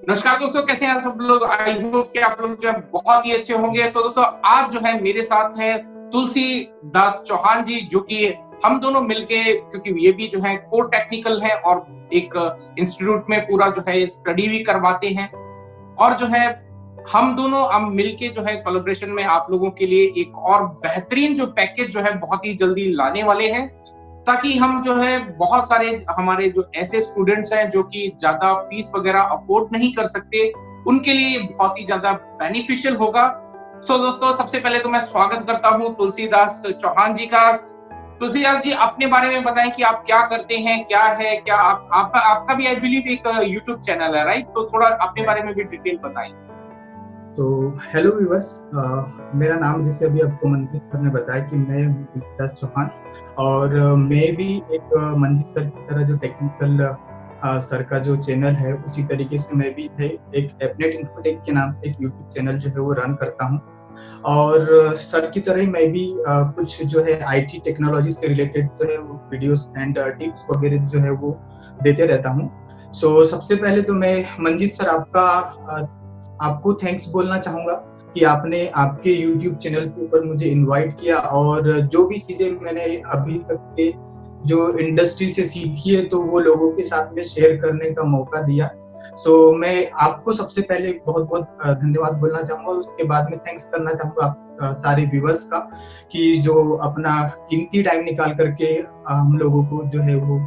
नमस्कार दोस्तों, कैसे हैं सब लोग। आई होप कि आप लोग जो है बहुत ही अच्छे होंगे। सो दोस्तों, आज जो है मेरे साथ है तुलसी दास चौहान जी, जो कि हम दोनों मिलके, क्योंकि ये भी जो है कोर टेक्निकल है और एक इंस्टीट्यूट में पूरा जो है स्टडी भी करवाते हैं, और जो है हम दोनों अब मिलके जो है कोलैबोरेशन में आप लोगों के लिए एक और बेहतरीन जो पैकेज जो है बहुत ही जल्दी लाने वाले हैं, ताकि हम जो है बहुत सारे हमारे जो ऐसे स्टूडेंट्स हैं जो कि ज्यादा फीस वगैरह अफोर्ड नहीं कर सकते, उनके लिए बहुत ही ज्यादा बेनिफिशियल होगा। सो दोस्तों, सबसे पहले तो मैं स्वागत करता हूँ तुलसीदास चौहान जी का। तुलसीदास जी, अपने बारे में बताएं कि आप क्या करते हैं, क्या है, क्या आपका भी आई बिलीव एक यूट्यूब चैनल है, राइट? तो थोड़ा अपने बारे में भी डिटेल बताएं। तो हेलो व्यूअर्स, मेरा नाम जैसे अभी आपको मनजीत सर ने बताया कि मैं हूँ तुलसीदास चौहान, और मैं भी एक मनजीत सर की तरह जो टेक्निकल सर का जो चैनल है उसी तरीके से मैं भी एक एपनेट इन्फोटेक के नाम से एक यूट्यूब चैनल जो है वो रन करता हूँ। और सर की तरह ही मैं भी कुछ जो है आईटी टेक्नोलॉजी से रिलेटेड जो है वो वीडियोस एंड टिप्स वगैरह जो है वो देते रहता हूँ। सो सबसे पहले तो मैं मनजीत सर आपको थैंक्स बोलना चाहूंगा कि आपने आपके YouTube चैनल के ऊपर मुझे इनवाइट किया, और जो भी चीजें मैंने अभी तक के जो इंडस्ट्री से सीखी है तो वो लोगों के साथ में शेयर करने का मौका दिया। सो मैं आपको सबसे पहले बहुत बहुत धन्यवाद बोलना चाहूंगा, और उसके बाद में थैंक्स करना चाहूंगा आप सारे व्यूवर्स का कि जो अपना कीमती टाइम निकाल करके हम लोगों को जो है वो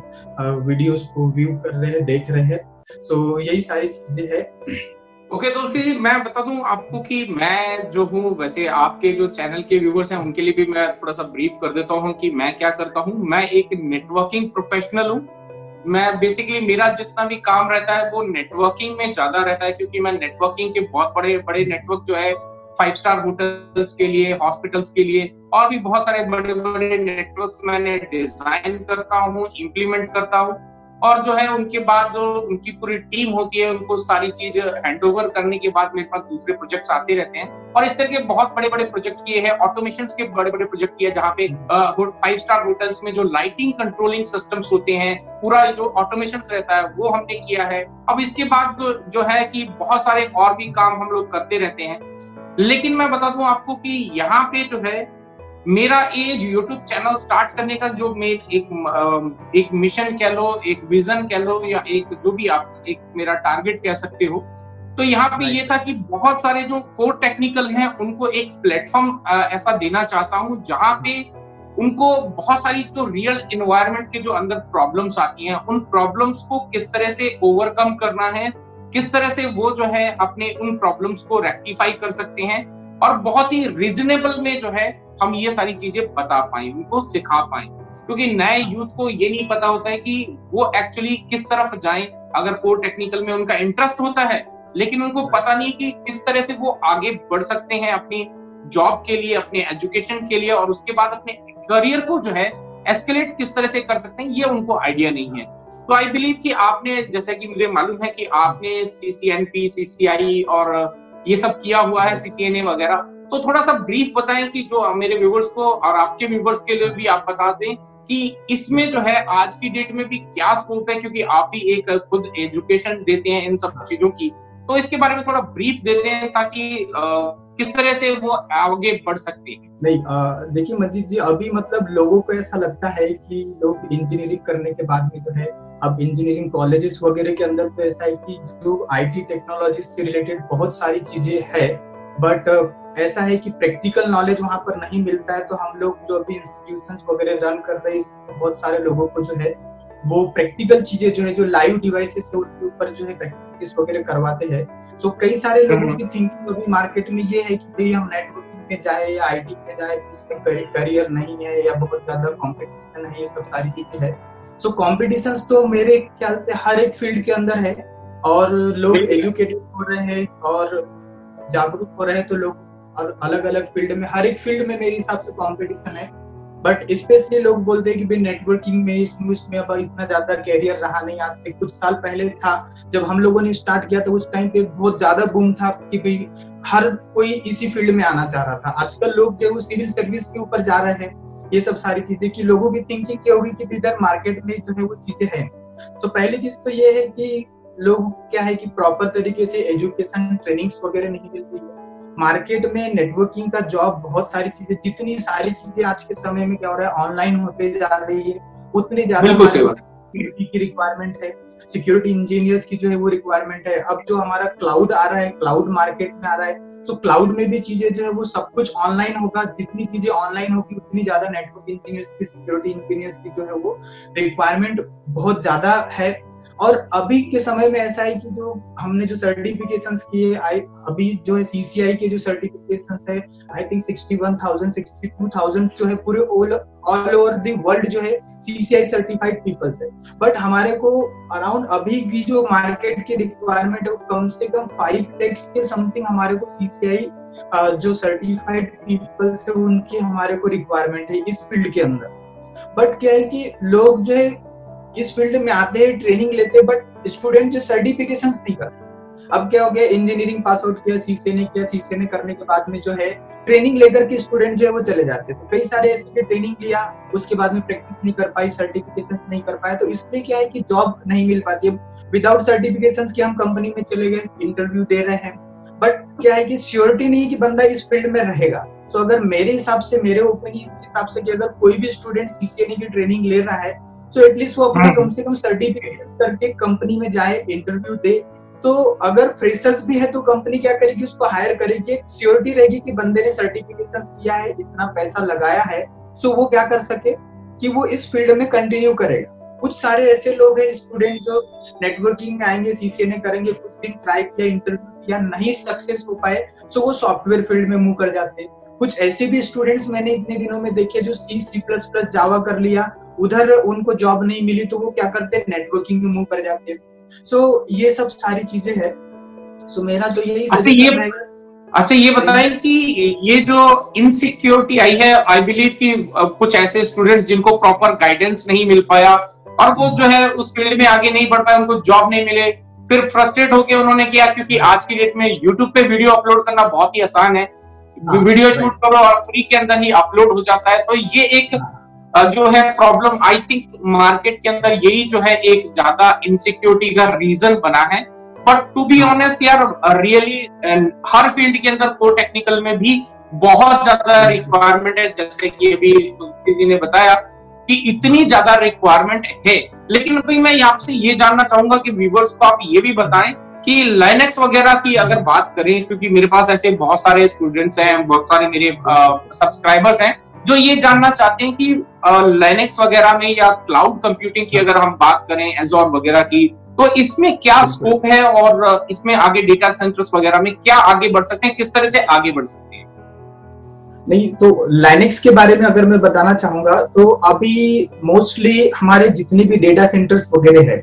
वीडियोस को व्यू कर रहे हैं, देख रहे हैं। सो यही सारी चीजें है। ओके तुलसी जी, मैं बता दूं आपको कि मैं जो हूँ, वैसे आपके जो चैनल के व्यूवर्स हैं उनके लिए भी मैं थोड़ा सा ब्रीफ कर देता हूँ कि मैं क्या करता हूँ। मैं एक नेटवर्किंग प्रोफेशनल हूँ। मैं बेसिकली, मेरा जितना भी काम रहता है वो नेटवर्किंग में ज्यादा रहता है, क्योंकि मैं नेटवर्किंग के बहुत बड़े बड़े नेटवर्क जो है 5 स्टार होटल्स के लिए, हॉस्पिटल्स के लिए, और भी बहुत सारे बड़े बड़े नेटवर्क्स मैंने डिजाइन करता हूँ, इम्प्लीमेंट करता हूँ, और जो है उनके बाद जो उनकी पूरी टीम होती है उनको सारी चीज हैंडओवर करने के बाद मेरे पास दूसरे प्रोजेक्ट्स आते रहते हैं। और इस तरह के बहुत बड़े बड़े प्रोजेक्ट किए हैं, ऑटोमेशन के बड़े बड़े प्रोजेक्ट किए, जहाँ पे 5 स्टार होटल्स में जो लाइटिंग कंट्रोलिंग सिस्टम्स होते हैं, पूरा जो ऑटोमेशन रहता है वो हमने किया है। अब इसके बाद जो है कि बहुत सारे और भी काम हम लोग करते रहते हैं। लेकिन मैं बता दूं आपको कि यहाँ पे जो है मेरा ये यूट्यूब चैनल स्टार्ट करने का जो एक मिशन कह लो, एक विजन कह लो, या एक जो भी आप एक मेरा टारगेट कह सकते हो, तो यहाँ पे ये था कि बहुत सारे जो कोर टेक्निकल हैं उनको एक प्लेटफॉर्म ऐसा देना चाहता हूँ जहाँ पे उनको बहुत सारी जो रियल एनवायरनमेंट के जो अंदर प्रॉब्लम्स आती हैं, उन प्रॉब्लम्स को किस तरह से ओवरकम करना है, किस तरह से वो जो है अपने उन प्रॉब्लम्स को रेक्टिफाई कर सकते हैं, और बहुत ही रीजनेबल में जो है हम ये सारी चीजें बता पाए, उनको सिखा पाए। क्योंकि नए यूथ को ये नहीं पता होता है कि वो एक्चुअली किस तरफ जाएं। अगर कोर टेक्निकल में उनका इंटरेस्ट होता है, लेकिन उनको पता नहीं कि किस तरह से वो आगे बढ़ सकते हैं अपनी जॉब के लिए, अपने एजुकेशन के लिए, और उसके बाद अपने करियर को जो है एस्केलेट किस तरह से कर सकते हैं, ये उनको आइडिया नहीं है। तो आई बिलीव कि आपने, जैसे कि मुझे मालूम है कि आपने CCNP, CCI और ये सब किया हुआ है, CCNA वगैरह, तो थोड़ा सा ब्रीफ बताएं कि जो मेरे व्यूवर्स को और आपके व्यूवर्स के लिए भी आप बता दें कि इसमें जो है आज की डेट में भी क्या स्कोप है, क्योंकि आप भी एक खुद एजुकेशन देते हैं इन सब चीजों की। तो इसके बारे में थोड़ा ब्रीफ देते हैं ताकि किस तरह से वो आगे बढ़ सकते हैं। नहीं, देखिए मनजीत जी, अभी मतलब लोगों को ऐसा लगता है कि लोग इंजीनियरिंग करने के बाद में जो है, अब इंजीनियरिंग कॉलेजेस वगैरह के अंदर तो ऐसा है कि जो आईटी टेक्नोलॉजी से रिलेटेड बहुत सारी चीजें है, बट ऐसा है कि प्रैक्टिकल नॉलेज वहां पर नहीं मिलता है। तो हम लोग जो अभी इंस्टीट्यूशंस वगैरह रन कर रहे हैं, बहुत सारे लोगों को जो है वो प्रैक्टिकल चीजें जो है, जो लाइव डिवाइसेस से उनके ऊपर जो है प्रैक्टिस वगैरह करवाते हैं। सो कई सारे लोगों की थिंकिंग अभी मार्केट में ये है कि भाई हम नेटवर्किंग में जाए या आईटी में जाए तो इसमें करियर नहीं है, या बहुत ज्यादा कॉम्पिटिशन है, ये सब सारी चीजें है। सो कॉम्पिटिशन तो मेरे ख्याल से हर एक फील्ड के अंदर है, और लोग एजुकेटेड हो रहे हैं और जागरूक हो रहे हैं, तो लोग और अलग अलग फील्ड में, हर एक फील्ड में मेरे हिसाब से कंपटीशन है। बट स्पेशली लोग बोलते हैं कि भाई नेटवर्किंग में इसमें अब इतना ज्यादा कैरियर रहा नहीं। आज से कुछ साल पहले था, जब हम लोगों ने स्टार्ट किया तो उस टाइम पे बहुत ज्यादा बूम था कि भाई हर कोई इसी फील्ड में आना चाह रहा था। आजकल लोग जो है सिविल सर्विस के ऊपर जा रहे हैं। ये सब सारी चीजें कि लोगों की थिंकिंग क्या होगी कि इधर मार्केट में जो है वो चीजें हैं। तो पहली चीज तो ये है कि लोग क्या है कि प्रॉपर तरीके से एजुकेशन ट्रेनिंग्स वगैरह नहीं मिलती है। मार्केट में नेटवर्किंग का जॉब बहुत सारी चीजें, जितनी सारी चीजें आज के समय में क्या हो रहा है ऑनलाइन होते जा रही है, उतनी ज्यादा की रिक्वायरमेंट है, सिक्योरिटी इंजीनियर्स की जो है वो रिक्वायरमेंट है। अब जो हमारा क्लाउड आ रहा है, क्लाउड मार्केट में आ रहा है, सो क्लाउड में भी चीजें जो है वो सब कुछ ऑनलाइन होगा। जितनी चीजें ऑनलाइन होगी उतनी ज्यादा नेटवर्क इंजीनियर्स की, सिक्योरिटी इंजीनियर्स की जो है वो रिक्वायरमेंट बहुत ज्यादा है। और अभी के समय में ऐसा है कि जो हमने जो सर्टिफिकेशंस किए, अभी जो है सीसीआई के जो सर्टिफिकेशंस है, आई थिंक 61,000 62,000 जो है पूरे ऑल ओवर द वर्ल्ड जो है सीसीआई सर्टिफाइड पीपल्स है। बट हमारे को अराउंड अभी भी जो मार्केट की रिक्वायरमेंट है कम से कम 5 lakhs के समथिंग हमारे को सीसीआई जो सर्टिफाइड पीपल्स है उनकी हमारे को रिक्वायरमेंट है इस फील्ड के अंदर। बट क्या है कि लोग जो है इस फील्ड में आते हैं, ट्रेनिंग लेते हैं, बट स्टूडेंट जो सर्टिफिकेशंस नहीं करते। अब क्या हो गया, इंजीनियरिंग पास आउट किया, सीसीए ने किया, सीसीए ने करने के बाद में जो है ट्रेनिंग लेकर के स्टूडेंट जो है वो चले जाते हैं। तो कई सारे ऐसे ट्रेनिंग लिया, उसके बाद में प्रैक्टिस नहीं कर पाई, सर्टिफिकेशंस नहीं कर पाए, तो इसलिए क्या है कि जॉब नहीं मिल पाती है। विदाउट सर्टिफिकेशंस के हम कंपनी में चले गए, इंटरव्यू दे रहे हैं, बट क्या है कि श्योरिटी नहीं कि बंदा इस फील्ड में रहेगा। तो अगर मेरे हिसाब से, मेरे ओपिनियन के हिसाब से कि अगर कोई भी स्टूडेंट सीसीए की ट्रेनिंग ले रहा है तो एटलीस्ट वो अपना कम से कम सर्टिफिकेशंस करके कंपनी में जाए, इंटरव्यू दे। तो अगर फ्रेशर्स भी है तो कंपनी क्या करेगी, उसको हायर करेगी, श्योरिटी रहेगी कि बंदे ने सर्टिफिकेशंस किया है, इतना पैसा लगाया है, सो वो क्या कर सके कि वो इस फील्ड में कंटिन्यू करेगा। कुछ सारे ऐसे लोग हैं स्टूडेंट जो नेटवर्किंग में आएंगे, सीसीए ने करेंगे, कुछ दिन ट्राई किया, इंटरव्यू किया, नहीं सक्सेस हो पाए, सो वो सॉफ्टवेयर फील्ड में मूव कर जाते हैं। कुछ ऐसे भी स्टूडेंट्स मैंने इतने दिनों में देखे जो C++ जावा कर लिया, उधर उनको जॉब नहीं मिली तो वो क्या करते हैं, नेटवर्किंग में मूव कर जाते हैं। सो ये सब सारी चीजें हैं। सो मेरा तो यही अच्छा ये बताएं कि ये जो इनसिक्योरिटी आई है, आई बिलीव कि कुछ ऐसे स्टूडेंट्स जिनको प्रॉपर गाइडेंस नहीं मिल पाया और वो जो है उस फील्ड में आगे नहीं बढ़ पाए, उनको जॉब नहीं मिले, फिर फ्रस्ट्रेट होके उन्होंने किया, क्योंकि आज की डेट में यूट्यूब पे वीडियो अपलोड करना बहुत ही आसान है, वीडियो शूट करो और फ्री के अंदर ही अपलोड हो जाता है। तो ये एक जो है प्रॉब्लम, आई थिंक मार्केट के अंदर यही जो है एक ज्यादा इनसिक्योरिटी का रीजन बना है। बट टू बी ऑनेस्ट यार, रियली हर फील्ड के अंदर को टेक्निकल में भी बहुत ज्यादा रिक्वायरमेंट है, जैसे कि अभी जी ने बताया कि इतनी ज्यादा रिक्वायरमेंट है। लेकिन अभी मैं आपसे ये जानना चाहूंगा कि व्यूअर्स को आप ये भी बताएं कि लाइनेक्स वगैरह की अगर बात करें, क्योंकि मेरे पास ऐसे बहुत सारे स्टूडेंट्स हैं, बहुत सारे मेरे सब्सक्राइबर्स हैं जो ये जानना चाहते हैं कि लाइनेक्स वगैरह में या क्लाउड कंप्यूटिंग की अगर हम बात करें, एज़ोर वगैरह की, तो इसमें क्या स्कोप है और इसमें आगे डेटा सेंटर्स वगैरह में क्या आगे बढ़ सकते हैं, किस तरह से आगे बढ़ सकते हैं? नहीं, तो लाइनेक्स के बारे में अगर मैं बताना चाहूंगा तो अभी मोस्टली हमारे जितने भी डेटा सेंटर्स वगैरह है,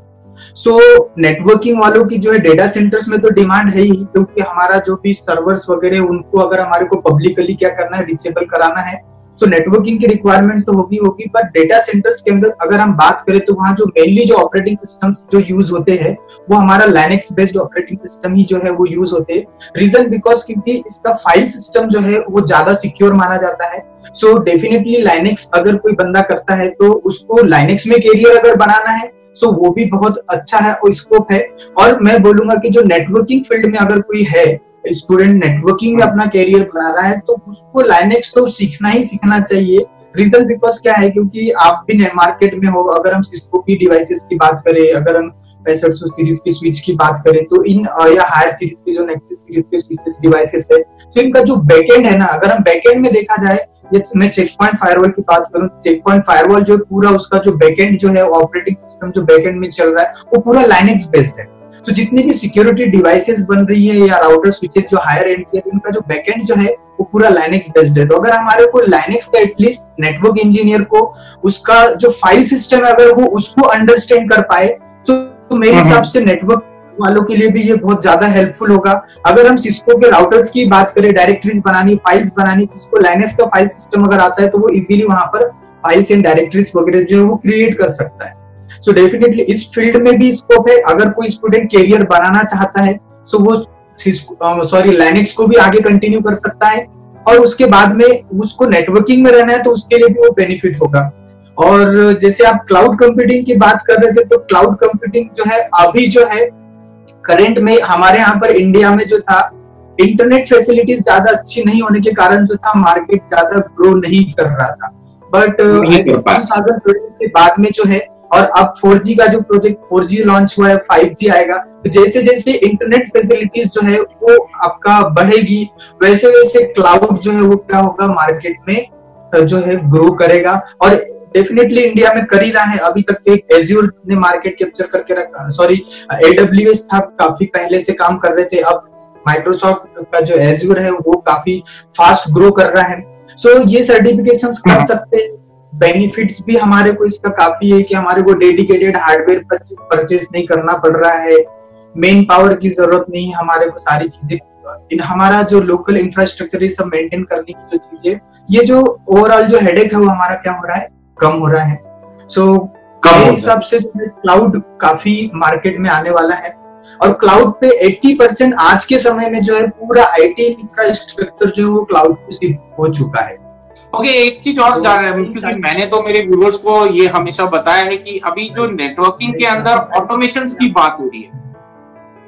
सो नेटवर्किंग वालों की जो है डेटा सेंटर्स में तो डिमांड है ही, क्योंकि हमारा जो भी सर्वर्स वगैरह उनको अगर हमारे को पब्लिकली क्या करना है, रीचेबल कराना है, सो नेटवर्किंग की रिक्वायरमेंट तो होगी। पर डेटा सेंटर्स के अंदर अगर हम बात करें तो वहाँ जो मेनली जो ऑपरेटिंग सिस्टम्स जो यूज होते हैं वो हमारा लाइनेक्स बेस्ड ऑपरेटिंग सिस्टम ही जो है वो यूज होते हैं। रीजन बिकॉज क्योंकि इसका फाइल सिस्टम जो है वो ज्यादा सिक्योर माना जाता है। सो डेफिनेटली लाइनेक्स अगर कोई बंदा करता है तो उसको लाइनेक्स में कैरियर अगर बनाना है सो वो भी बहुत अच्छा है और स्कोप है। और मैं बोलूंगा कि जो नेटवर्किंग फील्ड में अगर कोई है स्टूडेंट, नेटवर्किंग में अपना कैरियर बना रहा है, तो उसको लाइनेक्स तो सीखना ही सीखना चाहिए। रीजन बिकॉज क्या है, क्योंकि आप भी मार्केट में हो, अगर हम सिस्को की डिवाइसेस की बात करें, अगर हम 6500 सीरीज की स्विच की बात करें, तो इन या हायर सीरीज की जो नेक्सस सीरीज के स्विचेस डिवाइसेस है, तो इनका जो बैकएंड है ना, अगर हम बैकएंड में देखा जाए, ये मैं चेक पॉइंट फायरवॉल की बात करूं, चेक पॉइंट फायरवॉल जो पूरा उसका जो बैकएंड जो है ऑपरेटिंग सिस्टम जो बैकएंड में चल रहा है वो पूरा लाइनेक्स बेस्ड है। तो जितनी भी सिक्योरिटी डिवाइसेस बन रही है या राउटर स्विचेस जो हायर एंड के, उनका जो बैकएंड जो है वो पूरा लाइनेक्स बेस्ड है। तो अगर हमारे को लाइनेक्स का एटलीस्ट नेटवर्क इंजीनियर को उसका जो फाइल सिस्टम है अगर वो उसको अंडरस्टैंड कर पाए तो मेरे हिसाब से नेटवर्क वालों के लिए भी ये बहुत ज्यादा हेल्पफुल होगा। अगर हम सिस्को के राउटर्स की बात करें, डायरेक्टरीज बनानी, फाइल्स बनानी, जिसको लाइनेक्स का फाइल सिस्टम अगर आता है तो वो इजीली वहां पर फाइल्स एंड डायरेक्टरीज वगैरह जो है वो क्रिएट कर सकता है। सो डेफिनेटली इस फील्ड में भी स्कोप है। अगर कोई स्टूडेंट कैरियर बनाना चाहता है सो वो लाइनेक्स को भी आगे कंटिन्यू कर सकता है, और उसके बाद में उसको नेटवर्किंग में रहना है तो उसके लिए भी वो बेनिफिट होगा। और जैसे आप क्लाउड कंप्यूटिंग की बात कर रहे थे, तो क्लाउड कंप्यूटिंग जो है अभी जो है करंट में हमारे यहाँ पर इंडिया में जो था, इंटरनेट फैसिलिटीज ज्यादा अच्छी नहीं होने के कारण जो था मार्केट ज्यादा ग्रो नहीं कर रहा था। बट 2020 के बाद में जो है, और अब 4G का जो प्रोजेक्ट 4G लॉन्च हुआ है, 5G आएगा, तो जैसे जैसे इंटरनेट फैसिलिटीज जो है वो आपका बढ़ेगी, वैसे वैसे क्लाउड जो है वो क्या होगा, मार्केट में जो है ग्रो करेगा। और डेफिनेटली इंडिया में कर ही रहा है। अभी तक एक एज्योर ने मार्केट कैप्चर करके रखा, सॉरी AWS था, काफी पहले से काम कर रहे थे। अब माइक्रोसॉफ्ट का जो एज्योर है वो काफी फास्ट ग्रो कर रहा है। सो ये सर्टिफिकेशंस कर सकते हैं। बेनिफिट्स भी हमारे को इसका काफी है कि हमारे को डेडिकेटेड हार्डवेयर परचेज नहीं करना पड़ रहा है, मेन पावर की जरूरत नहीं है हमारे को, सारी चीजें हमारा जो लोकल इंफ्रास्ट्रक्चर है सब मेंटेन करने की जो चीजें, ये जो ओवरऑल जो हेडेक है वो हमारा क्या हो रहा है, कम हो रहा है। सो मेरे हिसाब से जो है क्लाउड काफी मार्केट में आने वाला है। और क्लाउड पे 80% आज के समय में जो है पूरा IT इंफ्रास्ट्रक्चर जो है वो क्लाउड पे शिफ्ट हो चुका है। ओके, एक चीज और जान रहे हैं, क्योंकि मैंने तो मेरे व्यूअर्स को ये हमेशा बताया है कि अभी जो नेटवर्किंग के अंदर ऑटोमेशंस की बात हो रही है,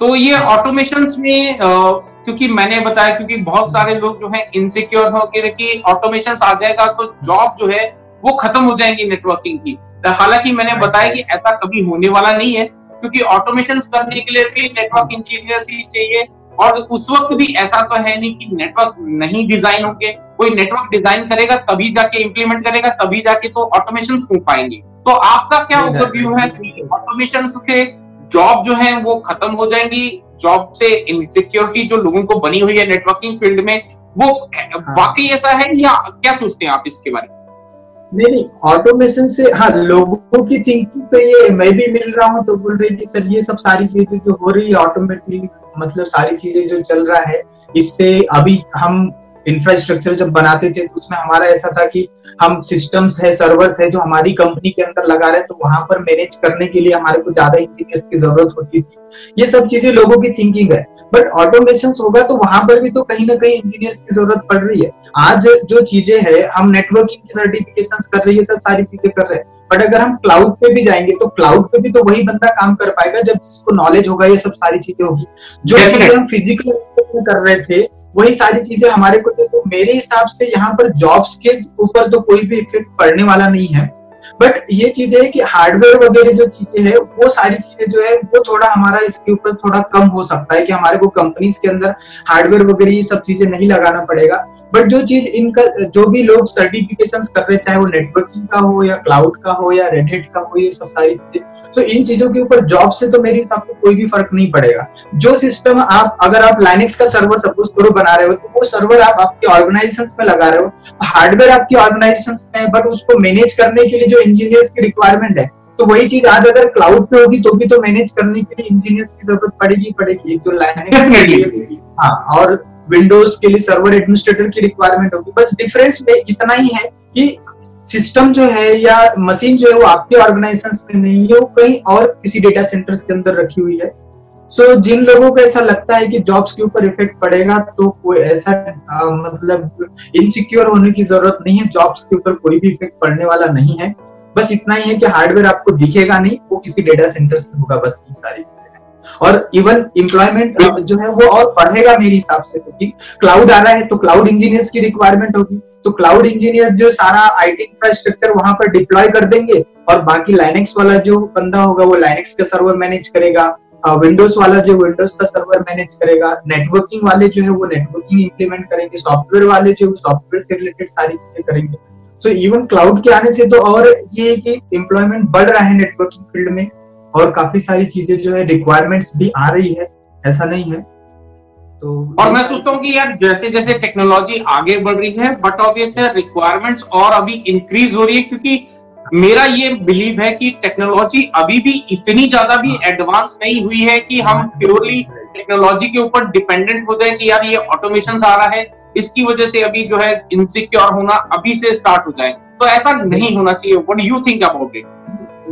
तो ये ऑटोमेशंस में क्योंकि मैंने बताया, क्योंकि बहुत सारे लोग जो है इनसिक्योर हो कि ऑटोमेशंस आ जाएगा तो जॉब जो है वो खत्म हो जाएंगी नेटवर्किंग की। हालांकि मैंने बताया कि ऐसा कभी होने वाला नहीं है, क्योंकि ऑटोमेशंस करने के लिए भी नेटवर्क इंजीनियर्स ही चाहिए। और उस वक्त भी ऐसा तो है नहीं कि नेटवर्क नहीं डिजाइन होंगे, कोई नेटवर्क डिजाइन करेगा तभी जाके इम्प्लीमेंट करेगा, तभी जाके तो ऑटोमेशंस हो पाएंगे। तो आपका क्या ओवरव्यू है कि ऑटोमेशंस के जॉब जो है वो खत्म हो जाएंगी, जॉब से इनसिक्योरिटी जो लोगों को बनी हुई है नेटवर्किंग फील्ड में, वो वाकई ऐसा है या क्या सोचते हैं आप इसके बारे में? नहीं, ऑटोमेशन से हाँ, लोगों की थिंकिंग पे ये मैं भी मिल रहा हूँ तो बोल रहे कि सर ये सब सारी चीजें जो हो रही है ऑटोमेटिकली, मतलब सारी चीजें जो चल रहा है, इससे अभी हम इंफ्रास्ट्रक्चर जब बनाते थे तो उसमें हमारा ऐसा था कि हम सिस्टम्स है, सर्वर्स है जो हमारी कंपनी के अंदर लगा रहे, तो वहां पर मैनेज करने के लिए हमारे को ज्यादा इंजीनियर्स की जरूरत होती थी। ये सब चीजें लोगों की थिंकिंग है। बट ऑटोमेशन होगा तो वहां पर भी तो कहीं ना कहीं इंजीनियर्स की जरूरत पड़ रही है। आज जो चीजें है, हम नेटवर्किंग की सर्टिफिकेशंस कर रही है, सब सारी चीजें कर रहे हैं, बट अगर हम क्लाउड पे भी जाएंगे तो क्लाउड पे भी तो वही बंदा काम कर पाएगा जब जिसको नॉलेज होगा, ये सब सारी चीजें होगी। जो चीजें हम फिजिकल में कर रहे थे वही सारी चीजें हमारे को, तो मेरे हिसाब से यहाँ पर जॉब्स के ऊपर तो कोई भी इफेक्ट पड़ने वाला नहीं है। बट ये चीजें है कि हार्डवेयर वगैरह जो चीजें है वो सारी चीजें जो है वो थोड़ा हमारा इसके ऊपर थोड़ा कम हो सकता है कि हमारे को कंपनीज के अंदर हार्डवेयर वगैरह ये सब चीजें नहीं लगाना पड़ेगा। बट जो चीज इनका जो भी लोग सर्टिफिकेशंस कर रहे, चाहे वो नेटवर्किंग का हो या क्लाउड का हो या रेड हैट का हो, ये सब सारी चीजें, तो इन चीजों के ऊपर जॉब से तो मेरे हिसाब से कोई भी फर्क नहीं पड़ेगा। जो सिस्टम आप, अगर आप लाइनक्स का सर्वर सपोज करो बना रहे हो, तो वो सर्वर आप आपके ऑर्गेनाइजेशन में लगा रहे हो, हार्डवेयर आपकी ऑर्गेनाइजेशन में है, बट उसको मैनेज करने के लिए जो इंजीनियर्स की रिक्वायरमेंट है, तो वही चीज आज अगर क्लाउड पे होगी तो मैनेज करने के लिए इंजीनियर्स की जरूरत पड़ेगी। जो लाइनक्स, हाँ, और विंडोज के लिए सर्वर एडमिनिस्ट्रेटर की रिक्वायरमेंट होगी। बस डिफरेंस में इतना ही है कि सिस्टम जो है या मशीन जो है वो आपके ऑर्गेनाइजेशन में नहीं है, वो कहीं और किसी डेटा सेंटर्स के अंदर रखी हुई है। सो जिन लोगों को ऐसा लगता है कि जॉब्स के ऊपर इफेक्ट पड़ेगा, तो कोई ऐसा मतलब इनसिक्योर होने की जरूरत नहीं है। जॉब्स के ऊपर कोई भी इफेक्ट पड़ने वाला नहीं है। बस इतना ही है कि हार्डवेयर आपको दिखेगा नहीं, वो किसी डेटा सेंटर्स में होगा, बस ये सारी चीजें। और इवन एम्प्लॉयमेंट जो है वो और बढ़ेगा मेरे हिसाब से, क्योंकि क्लाउड आ रहा है तो क्लाउड इंजीनियर्स की रिक्वायरमेंट होगी। तो क्लाउड इंजीनियर्स जो सारा IT इंफ्रास्ट्रक्चर वहां पर डिप्लॉय कर देंगे, और बाकी लाइनक्स वाला जो बंदा होगा वो लाइनक्स का सर्वर मैनेज करेगा, विंडोज वाला जो विंडोज का सर्वर मैनेज करेगा, नेटवर्किंग वाले जो है वो नेटवर्किंग इंप्लीमेंट करेंगे, सॉफ्टवेयर वाले जो सॉफ्टवेयर से रिलेटेड सारी चीजें करेंगे। सो इवन क्लाउड के आने से तो और ये कि एम्प्लॉयमेंट बढ़ रहा है नेटवर्किंग फील्ड में, और काफी सारी चीजें जो है रिक्वायरमेंट्स भी आ रही है, ऐसा नहीं है। तो और मैं सोचता हूँ कि यार जैसे जैसे टेक्नोलॉजी आगे बढ़ रही है, बट ऑब्वियस है रिक्वायरमेंट्स और अभी इंक्रीज हो रही है, क्योंकि मेरा ये बिलीव है कि टेक्नोलॉजी अभी भी इतनी ज्यादा भी एडवांस नहीं हुई है कि हम प्योरली टेक्नोलॉजी के ऊपर डिपेंडेंट हो जाए कि यार ये ऑटोमेशन आ रहा है, इसकी वजह से अभी जो है इनसिक्योर होना अभी से स्टार्ट हो जाए। तो ऐसा नहीं होना चाहिए। What do you think about it?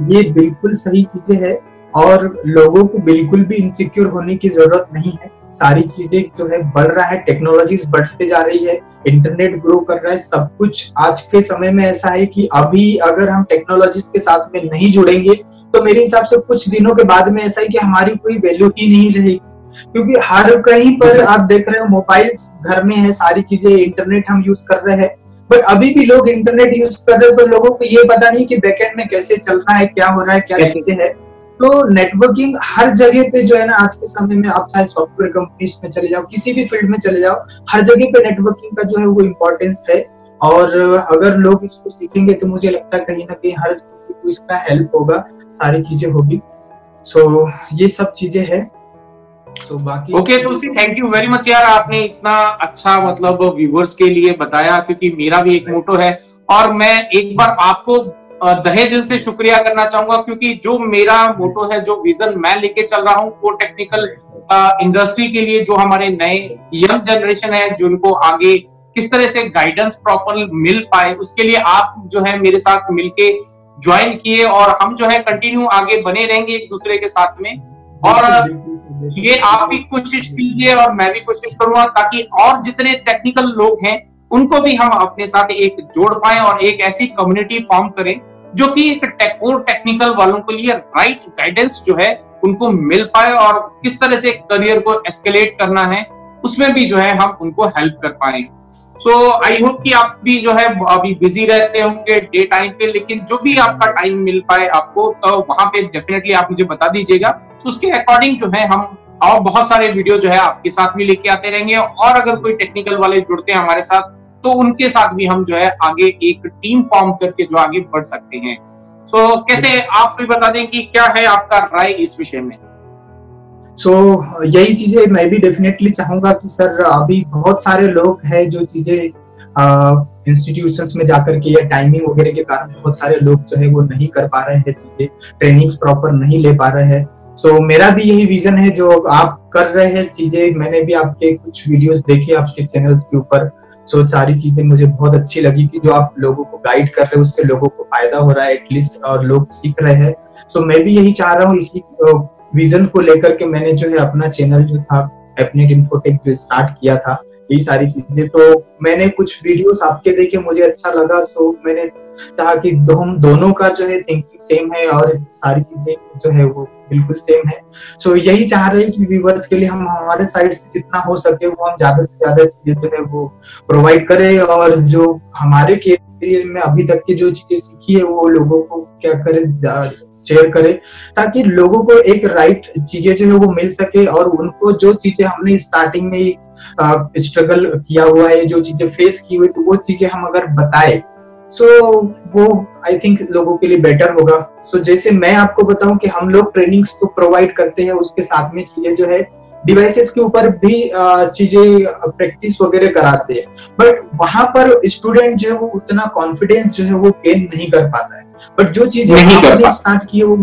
ये बिल्कुल सही चीजें है, और लोगों को बिल्कुल भी इनसिक्योर होने की जरूरत नहीं है। सारी चीजें जो है बढ़ रहा है, टेक्नोलॉजीज बढ़ते जा रही है, इंटरनेट ग्रो कर रहा है, सब कुछ आज के समय में ऐसा है कि अभी अगर हम टेक्नोलॉजीज के साथ में नहीं जुड़ेंगे तो मेरे हिसाब से कुछ दिनों के बाद में ऐसा है कि हमारी कोई वैल्यू ही नहीं रहेगी। क्योंकि हर कहीं पर आप देख रहे हो मोबाइल्स घर में है, सारी चीजें, इंटरनेट हम यूज कर रहे हैं, बट अभी भी लोग इंटरनेट यूज कर रहे हैं, तो लोगों को ये पता नहीं कि बैकएंड में कैसे चल रहा है, क्या हो रहा है, क्या चीजें है। तो नेटवर्किंग हर जगह पे जो है ना, आज के समय में आप चाहे सॉफ्टवेयर कंपनीज में चले जाओ, किसी भी फील्ड में चले जाओ, हर जगह पे नेटवर्किंग का जो है वो इम्पोर्टेंस है। और अगर लोग इसको सीखेंगे तो मुझे लगता है कहीं ना कहीं हर किसी को इसका हेल्प होगा, सारी चीजें होगी। सो ये सब चीजें है। तो बाकी okay Tulsi, thank you very much यार, आपने इतना अच्छा मतलब व्यूअर्स के लिए बताया, क्योंकि मेरा भी एक मोटो है। और मैं एक बार आपको तहे दिल से शुक्रिया करना चाहूंगा, क्योंकि जो मेरा मोटो है, जो विजन मैं लेके चल रहा हूँ, वो टेक्निकल इंडस्ट्री के लिए, जो हमारे नए यंग जनरेशन है, जिनको आगे किस तरह से गाइडेंस प्रॉपर मिल पाए, उसके लिए आप जो है मेरे साथ मिलके ज्वाइन किए, और हम जो है कंटिन्यू आगे बने रहेंगे एक दूसरे के साथ में। और ये आप भी कोशिश कीजिए और मैं भी कोशिश करूंगा, ताकि और जितने टेक्निकल लोग हैं उनको भी हम अपने साथ एक जोड़ पाए और एक ऐसी कम्युनिटी फॉर्म करें जो कि एक टेक्निकल वालों के लिए राइट गाइडेंस जो है उनको मिल पाए, और किस तरह से करियर को एस्केलेट करना है उसमें भी जो है हम उनको हेल्प कर पाए। सो आई होप कि आप भी जो है अभी बिजी रहते होंगे डे टाइम पे, लेकिन जो भी आपका टाइम मिल पाए आपको, तो वहां पे डेफिनेटली आप मुझे बता दीजिएगा, तो उसके अकॉर्डिंग जो है हम और बहुत सारे वीडियो जो है आपके साथ भी लेके आते रहेंगे। और अगर कोई टेक्निकल वाले जुड़ते हैं हमारे साथ, तो उनके साथ भी हम जो है आगे एक टीम फॉर्म करके जो आगे बढ़ सकते हैं। सो कैसे आप भी बता दें कि क्या है आपका राय इस विषय में? यही चीजें मैं भी डेफिनेटली चाहूंगा कि सर, अभी बहुत सारे लोग हैं जो चीजें इंस्टीट्यूशंस में जाकर के या टाइमिंग वगैरह के कारण बहुत सारे लोग जो है वो नहीं कर पा रहे हैं, चीजें ट्रेनिंग्स प्रॉपर नहीं ले पा रहे हैं। मेरा भी यही विजन है जो आप कर रहे हैं चीजें, मैंने भी आपके कुछ वीडियोस देखे आपके चैनल्स के ऊपर। सारी चीजें मुझे बहुत अच्छी लगी कि जो आप लोगों को गाइड कर रहे हैं उससे लोगों को फायदा हो रहा है एटलीस्ट, और लोग सीख रहे हैं। मैं भी यही चाह रहा हूँ, इसी विजन को लेकर के मैंने जो है अपना चैनल जो था एपनेट इन्फोटेक जो स्टार्ट किया था, ये सारी चीजें। तो मैंने कुछ वीडियोस आपके देखे, मुझे अच्छा लगा, मैंने चाहा कि हम दोनों का जो है थिंकिंग सेम है और सारी चीजें जो है वो बिल्कुल सेम है। यही चाह रहे हैं कि व्यूअर्स के लिए हम हमारे साइड से जितना हो सके वो हम ज्यादा से ज्यादा चीजें जो है वो प्रोवाइड करें, और जो हमारे करियर में अभी तक की जो चीजें सीखी है वो लोगों को क्या करें, शेयर करें, ताकि लोगों को एक राइट चीजें जो है वो मिल सके, और उनको जो चीजें हमने स्टार्टिंग में स्ट्रगल किया हुआ है, जो चीजें फेस की हुई, तो वो चीजें हम अगर बताए वो आई थिंक लोगों के लिए बेटर होगा। जैसे मैं आपको बताऊं कि हम लोग ट्रेनिंग्स तो प्रोवाइड करते हैं, उसके साथ में चीजें जो है डिवाइसेस के ऊपर भी चीजें प्रैक्टिस वगैरह कराते हैं, बट वहां पर स्टूडेंट जो है वो उतना कॉन्फिडेंस जो है वो गेन नहीं कर पाता है। बट जो चीजें आपने स्टार्ट की है वो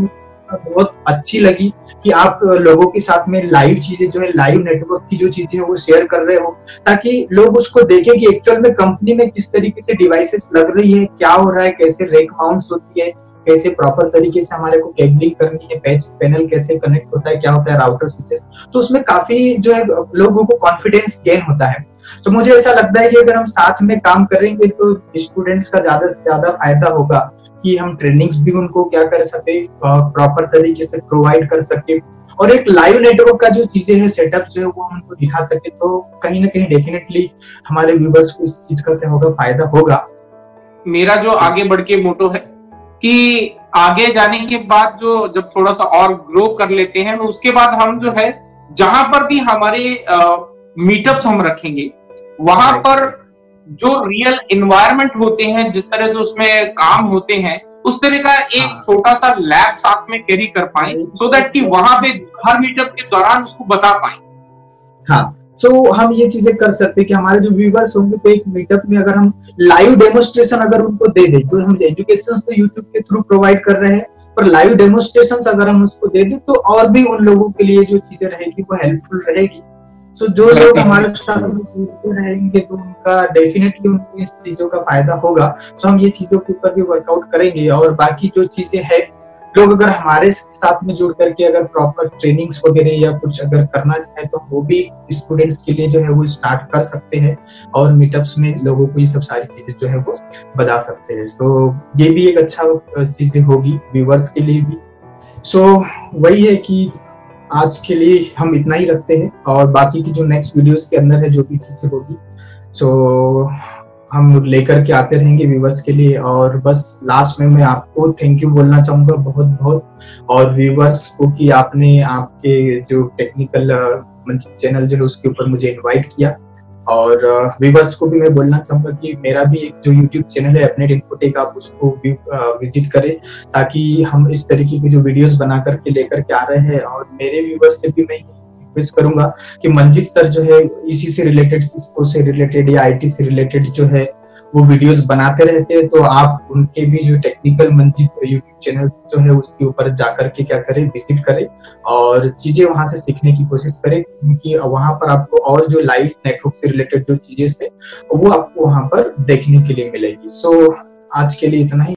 बहुत अच्छी लगी कि आप लोगों के साथ में लाइव चीजें जो है, लाइव नेटवर्क की जो चीजें है वो शेयर कर रहे हो, ताकि लोग उसको देखें कि एक्चुअल में कंपनी में किस तरीके से डिवाइसेस लग रही है, क्या हो रहा है, कैसे रैक माउंट्स होती है, कैसे प्रॉपर तरीके से हमारे को केबलिंग करनी है, पैच पैनल कैसे कनेक्ट होता है, क्या होता है राउटर स्विचेस। तो उसमें काफी जो है लोगों को कॉन्फिडेंस गेन होता है। मुझे ऐसा लगता है कि अगर हम साथ में काम करेंगे तो स्टूडेंट्स का ज्यादा से ज्यादा फायदा होगा, कि हम ट्रेनिंग्स भी उनको क्या कर सके, प्रॉपर तरीके से प्रोवाइड कर सके, और एक लाइव नेटवर्क का जो चीजें है, सेटअप जो है वो हम उनको दिखा सके, तो कहीं ना कहीं डेफिनेटली हमारे व्यूअर्स को इस चीज का क्या होगा, फायदा होगा। मेरा जो आगे बढ़ के मोटो है कि आगे जाने के बाद जो जब थोड़ा सा और ग्रो कर लेते हैं, उसके बाद हम जो है जहां पर भी हमारे मीटअप्स हम रखेंगे, वहां पर जो रियल एनवायरनमेंट होते हैं, जिस तरह से उसमें काम होते हैं, उस तरह का एक छोटा सा लैब साथ में कैरी कर पाए, सो दैट कि वहां पे हर मीटअप के दौरान उसको बता पाए। हाँ, हम ये चीजें कर सकते हैं कि हमारे जो व्यूअर्स होंगे तो एक मीटअप में अगर हम लाइव डेमोन्स्ट्रेशन अगर उनको दे दें, जो हम एजुकेशन तो यूट्यूब के थ्रू प्रोवाइड कर रहे हैं, पर लाइव डेमोन्स्ट्रेशन अगर हम उसको दे दें तो और भी उन लोगों के लिए जो चीजें रहेगी वो हेल्पफुल रहेगी। जो लोग हमारे साथ रहेंगे तो उनका डेफिनेटली उनको इस चीजों का फायदा होगा। हम ये चीजों के ऊपर भी वर्कआउट करेंगे, और बाकी जो चीजें है लोग अगर हमारे साथ में जुड़ करके अगर प्रॉपर ट्रेनिंग्स वगैरह या कुछ अगर करना चाहे तो वो भी स्टूडेंट्स के लिए जो है वो स्टार्ट कर सकते हैं और मीटअप्स में लोगों को ये सब सारी चीजें जो है वो बता सकते हैं। सो ये भी एक अच्छा चीजें होगी व्यूअर्स के लिए भी। सो वही है कि आज के लिए हम इतना ही रखते हैं और बाकी की जो नेक्स्ट वीडियोस के अंदर है जो भी चीजें होगी सो हम लेकर के आते रहेंगे व्यूवर्स के लिए। और बस लास्ट में मैं आपको थैंक यू बोलना चाहूंगा बहुत बहुत, और व्यूवर्स को कि आपने आपके जो टेक्निकल मंच चैनल जो है उसके ऊपर मुझे इनवाइट किया। और व्यूवर्स को भी मैं बोलना चाहूंगा कि मेरा भी एक जो यूट्यूब चैनल है अपने इन्फोटेक, आप उसको विजिट करें ताकि हम इस तरीके की जो वीडियोस बना करके लेकर के आ रहे हैं। और मेरे व्यूवर्स से भी मैं रिक्वेस्ट करूंगा कि मंजीत सर जो है इसी से रिलेटेड, सिस्को से रिलेटेड या आईटी से रिलेटेड जो है वो वीडियोस बनाते रहते हैं, तो आप उनके भी जो टेक्निकल मंजीत यूट्यूब चैनल जो है उसके ऊपर जाकर के क्या करें, विजिट करें और चीजें वहां से सीखने की कोशिश करें, क्योंकि वहां पर आपको और जो लाइव नेटवर्क से रिलेटेड जो चीजें है वो आपको वहां पर देखने के लिए मिलेगी। सो आज के लिए इतना ही।